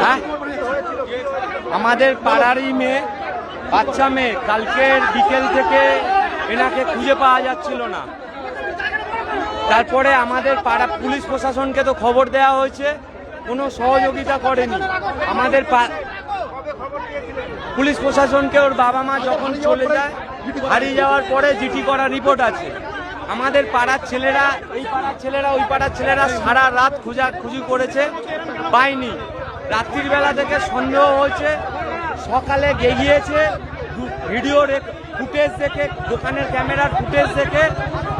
হ্যাঁ, আমাদের পাড়ারই মেয়ে, বাচ্চা মেয়ে। কালকের বিকেল থেকে এনাকে খুঁজে পাওয়া যাচ্ছিল না। তারপরে আমাদের পাড়া পুলিশ প্রশাসনকে তো খবর দেওয়া হয়েছে, কোনো সহযোগিতা করেনি। আমাদের পুলিশ প্রশাসনকে ওর বাবা মা যখন চলে যায়, হারিয়ে যাওয়ার পরে জিটি করা রিপোর্ট আছে। আমাদের পাড়ার ছেলেরা, এই পাড়ার ছেলেরা, ওই পাড়ার ছেলেরা সারা রাত খোঁজাখুঁজি করেছে, পায়নি। রাত্রির বেলা থেকে সন্দেহ হয়েছে, সকালে গিয়েছে ভিডিও ফুটেজ দেখে, দোকানের ক্যামেরার ফুটেজ দেখে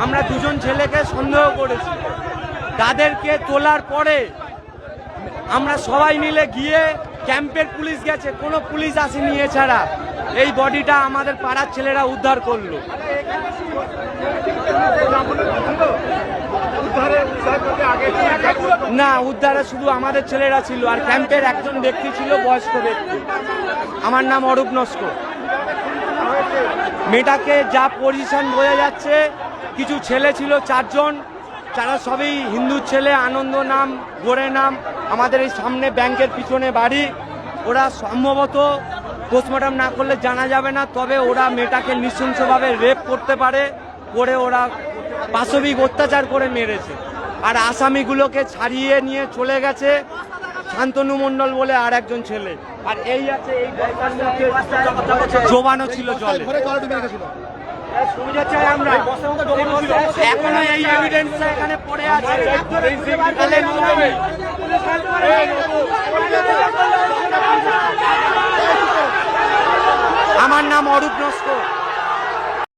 আমরা দুজন ছেলেকে সন্দেহ করেছি। তাদেরকে তোলার পরে আমরা সবাই মিলে গিয়ে, ক্যাম্পের পুলিশ গেছে, কোনো পুলিশ আসেনি। এছাড়া এই বডিটা আমাদের পাড়ার ছেলেরা উদ্ধার করলো। না, উদ্ধারে শুধু আমাদের ছেলেরা ছিল, আর ক্যাম্পের একজন ব্যক্তি ছিল, বয়স্ক ব্যক্তি। আমার নাম অরূপ নস্কর। মেয়েটাকে যা পজিশন বোঝা যাচ্ছে, কিছু ছেলে ছিল 4 জন, যারা সবই হিন্দু ছেলে। আনন্দ নাম, গোরে নাম, আমাদের এই সামনে ব্যাংকের পিছনে বাড়ি। ওরা সম্ভবত পোস্টমর্টম না করলে জানা যাবে না, তবে ওরা মেয়েটাকে নৃশংসভাবে রেপ করতে পারে, করে ওরা পাশবিক অত্যাচার করে মেরেছে। আর আসামিগুলোকে ছাড়িয়ে নিয়ে চলে গেছে শান্তনু মণ্ডল বলে আর একজন ছেলে। আর এই আছে, এই জোবানো ছিল জলে। এখনো এই এভিডেন্স এখানে পড়ে আছে। আমার নাম অরূপ নস্কর।